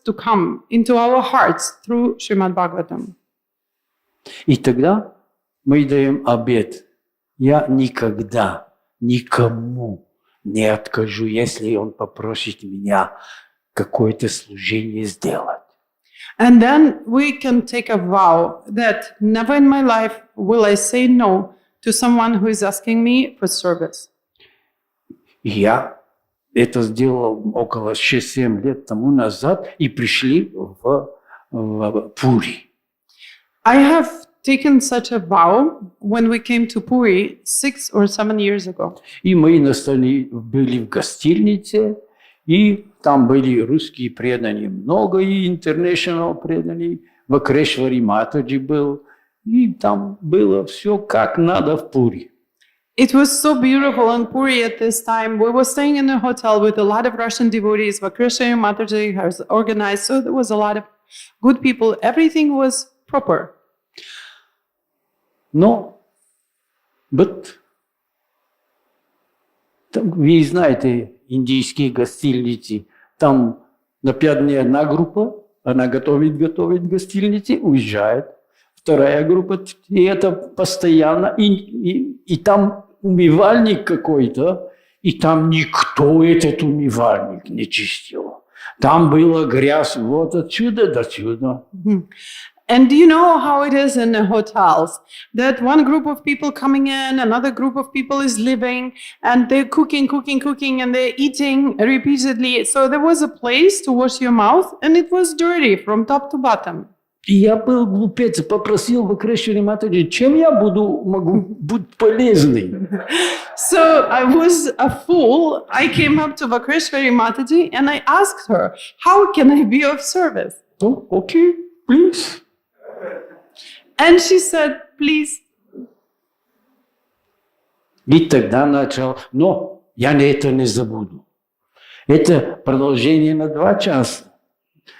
to come into our hearts through Śrīmad-Bhāgavatam. И тогда мы даем обет. Я никогда никому не откажу, если он попросит меня какое-то служение сделать. And then we can take a vow that never in my life will I say no to someone who is asking me for service. Я это сделал около 6-7 лет тому назад и пришли в Пури. I have taken such a vow when we came to Puri 6 or 7 years ago. И мы были в гостинице, и там были русские преданные, много и international преданные. Вакрешвари Матаджи был, и там было все как надо в Пури. It was so beautiful in Puri at this time. We were staying in a hotel with a lot of Russian devotees. Vakrishna Mataji has organized, so there was a lot of good people. Everything was proper. Но вот вы знаете, индийские гостиницы, там на 5 дней одна группа, она готовит гостиницы, уезжает. Вторая группа, и это постоянно, и там умывальник какой-то, и там никто этот умывальник не чистил. Там была грязь вот отсюда до сюда. And you know how it is in the hotels, that one group of people coming in, another group of people is leaving, and they're cooking, and they're eating repeatedly. So there was a place to wash your mouth, and it was dirty from top to bottom. И я был глупец, и попросил Вакрешвари Матаджи, чем я могу быть полезный? So I was a fool. I came up to Vakreshwari Mataji and I asked her, how can I be of service? Ну, окей, please. And she said, please. И тогда начал, но я это не забуду. Это продолжение на 2 часа.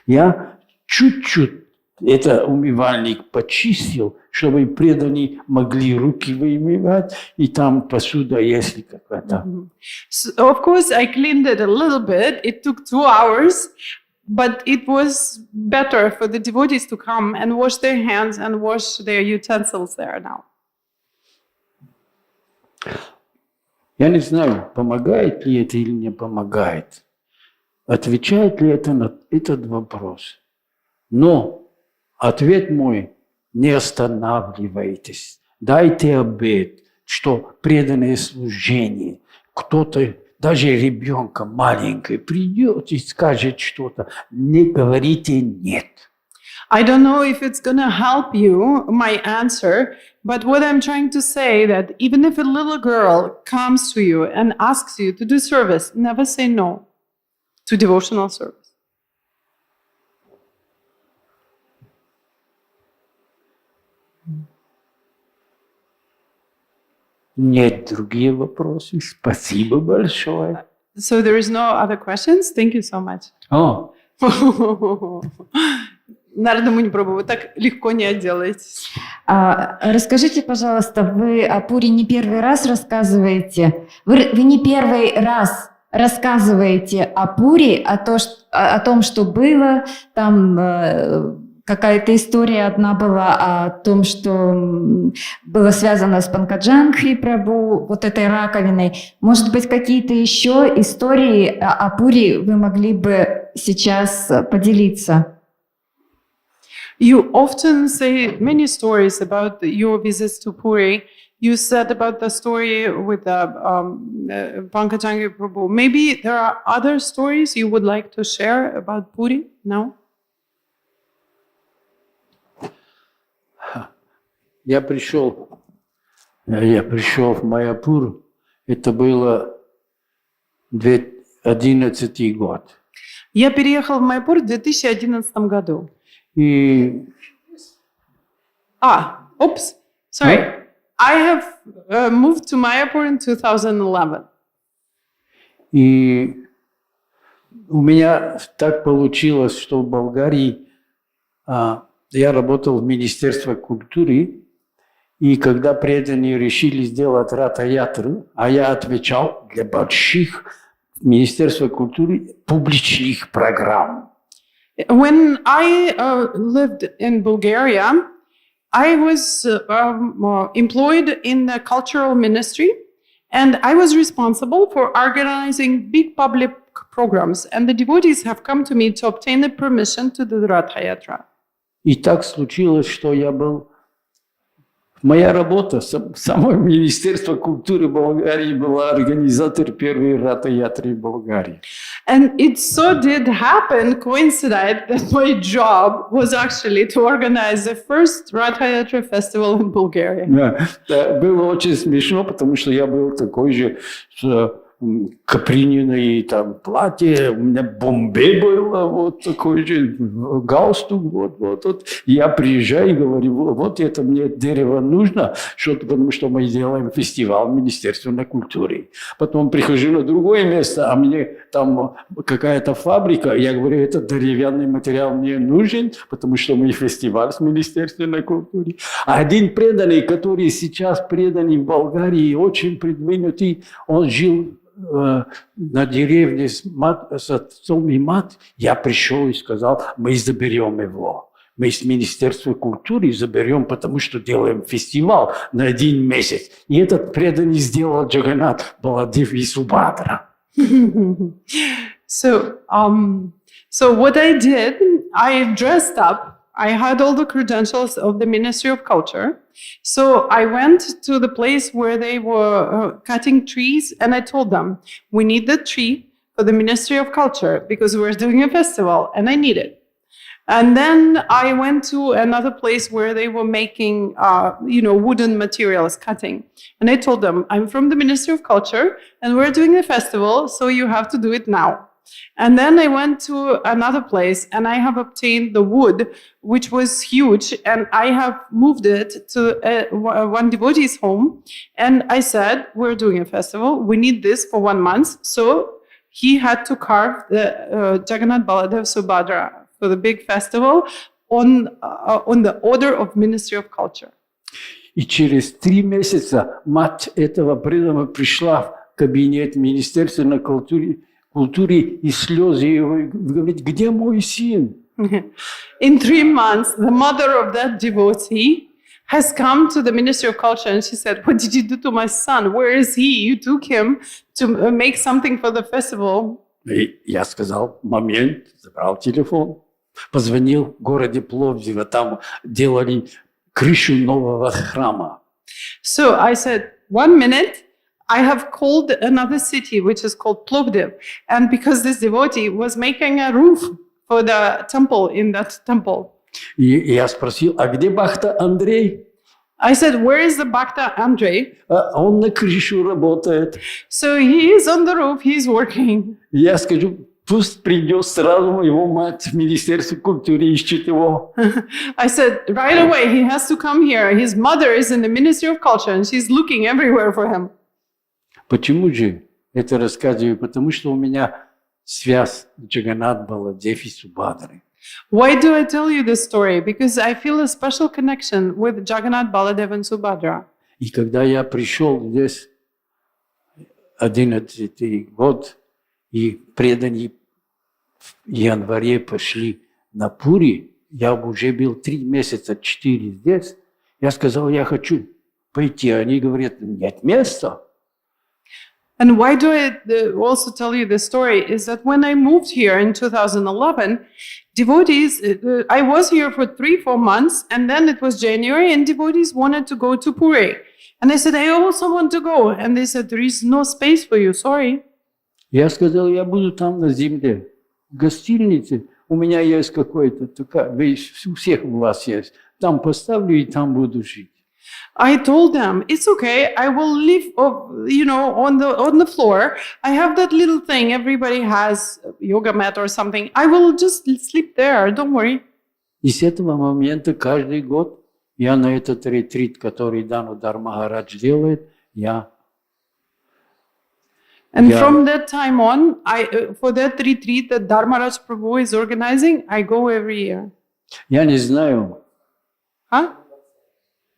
Я чуть-чуть это умывальник почистил, чтобы преданные могли руки вымывать, и там посуда, если какая-то. So of course, I cleaned it a little bit. It took 2 hours, but it was better for the devotees to come and wash their hands and wash their utensils there now. Я не знаю, помогает ли это или не помогает. Отвечает ли это на этот вопрос. Но ответ мой: не останавливайтесь. Дайте обет, что преданное служение, кто-то, даже ребенка маленький, придет и скажет что-то, не говорите «нет». I don't know if it's going to help you, my answer, but what I'm trying to say that even if a little girl comes to you and asks you to do service, never say no to devotional service. Нет другие вопросы. Спасибо большое. So there is no other questions? Thank you so much. О, Нарада Муни Прабху, вы так легко не отделаетесь. Расскажите, пожалуйста, вы о Пури не первый раз рассказываете. Вы не первый раз рассказываете о Пури, о том, что было. Там какая-то история одна была о том, что было связано с Панкаджангхри Прабху, вот этой раковиной. Может быть, какие-то еще истории о Пури вы могли бы сейчас поделиться? You often say many stories about your visits to Puri. You said about the story with Pankajanga Prabhu. Maybe there are other stories you would like to share about Puri now? я пришел в Майяпур, это было 2011 год. Я переехал в Майяпур в 2011 году. И Oops, sorry. I have moved to Mayapur in 2011. И у меня так получилось, что в Болгарии я работал в Министерстве культуры, и когда преданные решили сделать ратаятру, а я отвечал для больших Министерства культуры публичных программ. When I lived in Bulgaria, I was employed in the cultural ministry, and I was responsible for organizing big public programs. And the devotees have come to me to obtain the permission to do the Rath Yatra. И так случилось, что я был... Моя работа, само Министерство культуры Болгарии была организатор первой ратаятры в Болгарии. And it so did happen, coincided, that my job was actually to organize the first Rath Yatra festival in Bulgaria. Да, было очень смешно, потому что я был такой же с каприниной там платье, у меня бомбе было, вот такой же галстук, вот. Я приезжаю и говорю, вот это мне дерево нужно, потому что мы делаем фестиваль в Министерстве культуры. Потом прихожу на другое место, а мне там какая-то фабрика, я говорю, этот деревянный материал мне нужен, потому что мы фестиваль с Министерством культуры. А один преданный, который сейчас преданный в Болгарии, очень продвинутый, он жил на деревне с отцом и мать, я пришел и сказал, мы заберем его. Мы с Министерства культуры заберем, потому что делаем фестиваль на 1 месяц. И этот преданный сделал Джаганнат, была Деви Субхадра. So what I did, I dressed up I had all the credentials of the Ministry of Culture. So I went to the place where they were cutting trees, and I told them, we need the tree for the Ministry of Culture because we're doing a festival and I need it. And then I went to another place where they were making, wooden materials, cutting. And I told them, I'm from the Ministry of Culture and we're doing a festival, so you have to do it now. And then I went to another place and I have obtained the wood, which was huge, and I have moved it to one devotee's home. And I said, we're doing a festival, we need this for 1 month. So he had to carve the Jagannath Baladev Subhadra for the big festival on the order of Ministry of Culture. И через 3 месяца мать этого преданного пришла в кабинет Министерства на культуре, и слезы его говорит, где мой сын? In 3 months, the mother of that devotee has come to the Ministry of Culture and she said, what did you do to my son? Where is he? You took him to make something for the festival. И я сказал, момент, забрал телефон, позвонил в городе Пловдиво, там делали крышу нового храма. So I said, 1 minute, I have called another city, which is called Plovdiv. And because this devotee was making a roof for the temple in that temple. И я спросил, а где Бхакта Андрей? I said, where is the Bhakta Andrei? Он на крышу работает. So he is on the roof, he's working. Я скажу, пусть придет сразу его мать в Министерство культуры, ищет его. I said, right away, he has to come here. His mother is in the Ministry of Culture and she's looking everywhere for him. Почему же это рассказываю? Потому что у меня связь с Джаганнат Баладев и Субхадрой. Why do I tell you this story? Because I feel a special connection with Jagannath, Baladev and Subhadra. И когда я пришел здесь, 11-й год, и преданные в январе пошли на Пури, я уже был 3 месяца, 4 здесь, я сказал, я хочу пойти. Они говорят, нет места. And why do I also tell you this story is that when I moved here in 2011, devotees, I was here for 3-4 months, and then it was January, and devotees wanted to go to Puri. And I said, I also want to go. And they said, there is no space for you, sorry. Я сказал, я буду там на земле, в гостинице. У меня есть какой-то, у всех у вас есть. Там поставлю и там буду жить. I told them, it's okay, I will live, on the floor. I have that little thing, everybody has yoga mat or something. I will just sleep there, don't worry. И с этого момента каждый год я на этот ретрит, который Данудар Махарадж делает, And from that time on, for that retreat that Dharmaraj Prabhu is organizing, I go every year. Я не знаю. Huh?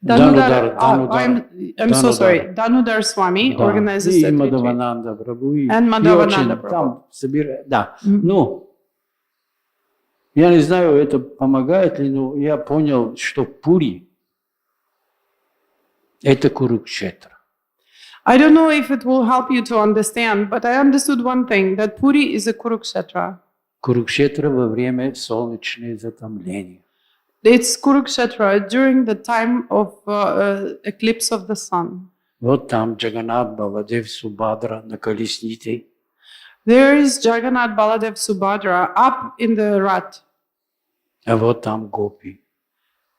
Danudar. I'm so sorry. Danudar Swami organizes that retreat. Madhavananda Prabhu. And Madhavananda Prabhu. Там собирают, да. Ну, я не знаю, это помогает ли, но я понял, что Пури – это Курукшетра. I don't know if it will help you to understand, but I understood one thing, that Puri is a Kurukshetra. Курукшетра во время солнечного затемнения. It's Kurukshetra during the time of eclipse of the sun. Вот там Джаганнат Баладев Субхадра на колеснице. There is Jagannath Baladev Subhadra up in the Rath. А вот там гопи.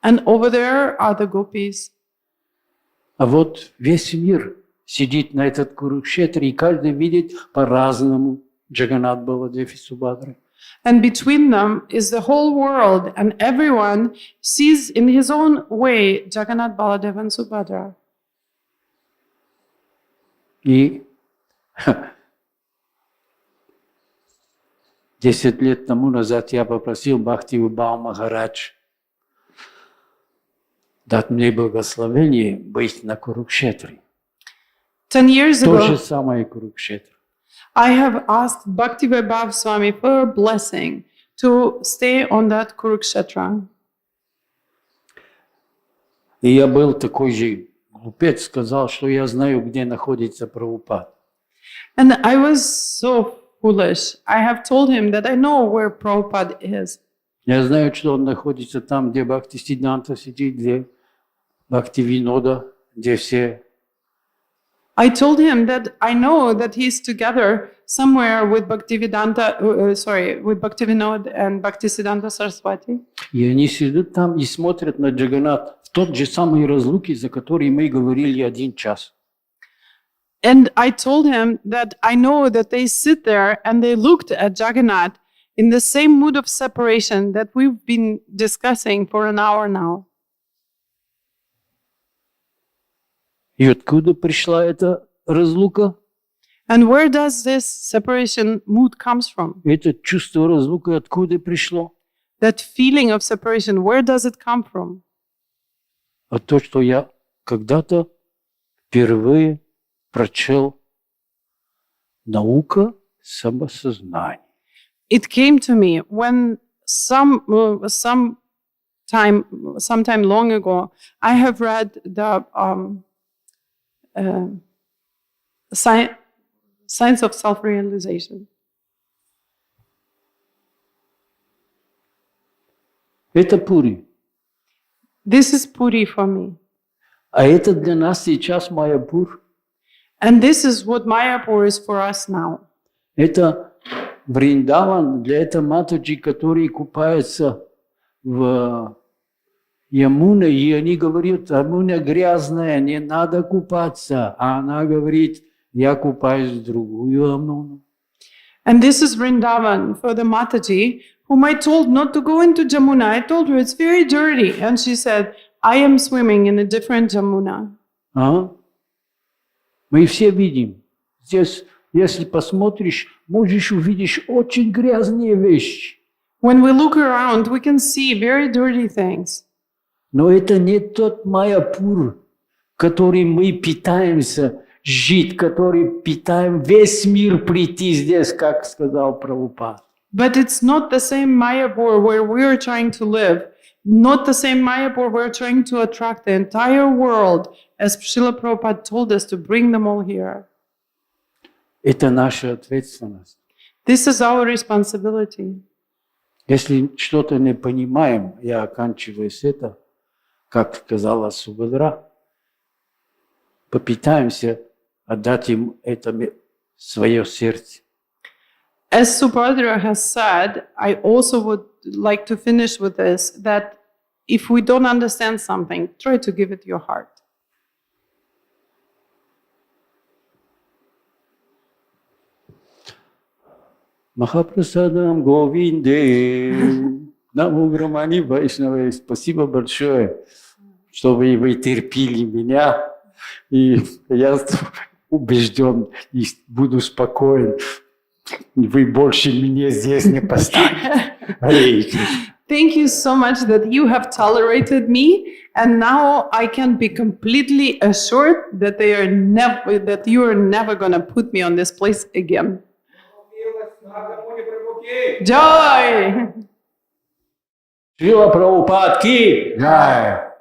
And over there are the gopis. А вот весь мир сидит на этот Курукшетре, и каждый видит по-разному Джаганнат Баладев и Субхадры. And between them is the whole world, and everyone sees in his own way Jagannath, Baladev and Subhadra. И 10 лет тому назад я попросил Бхакти-Вибхава Махарадж дать мне благословение быть на Курукшетре. 10 years То же ago, самое Курукшетра. I have asked Bhakti-Vaibhav Swami for a blessing to stay on that Kurukshetra. И я был такой же глупец, сказал, что я знаю, где находится Прабхупад. And I was so foolish. I have told him that I know where Prabhupada is. Я знаю, что он находится там, где Бхакти-Сиддханта сидит, где Бхакти-Винода, где все. I told him that I know that he's together somewhere with with Bhaktivinod and Bhaktisiddhanta Saraswati. И они сидят там и смотрят на Джаганнат в тот же самый разлуки, за который мы говорили 1 час. And I told him that I know that they sit there and they looked at Jagannath in the same mood of separation that we've been discussing for an hour now. И откуда пришла эта разлука? And where does this separation mood comes from? Это чувство разлуки откуда пришло? That feeling of separation, where does it come from? А то, что я когда-то впервые прочел наука самосознания. It came to me when sometime long ago, I have read the Science of Self-Realization. Это Пури. This is Puri for me. А это для нас сейчас Майяпур. And this is what Mayapur is for us now. Это Вриндаван для этой матаджи, которые купаются в Ямуне, и они говорят, Ямуна грязная, не надо купаться. А она говорит, я купаюсь в другую Ямуну. And this is Vrindavan for the Mataji, whom I told not to go into Jamuna. I told her it's very dirty. And she said, I am swimming in a different Jamuna. Мы все видим. Здесь, если посмотришь, можешь увидеть очень грязные вещи. When we look around, we can see very dirty things. Но это не тот Майяпур, который мы питаемся жить, который питаем весь мир прийти здесь, как сказал Прабхупад. But it's not the same Mayapur where we are trying to live. Not the same Mayapur we're trying to attract the entire world, as Srila Prabhupada told us to bring them all here. Это наша ответственность. This is our responsibility. Если что-то не понимаем, я оканчиваю с это, как сказала Субхадра, попытаемся отдать им это свое сердце. As Subhadra has said, I also would like to finish with this, that if we don't understand something, try to give it your heart. Махапрасадам Говинде, Наму Грамани Вайшнаве, спасибо большое, что вы терпели меня, и я убежден и буду спокоен. Вы больше меня здесь не поставите. Thank you so much that you have tolerated me, and now I can be completely assured that you are never going to put me on this place again. Joy! Шрила Прабхупад ки! Джай!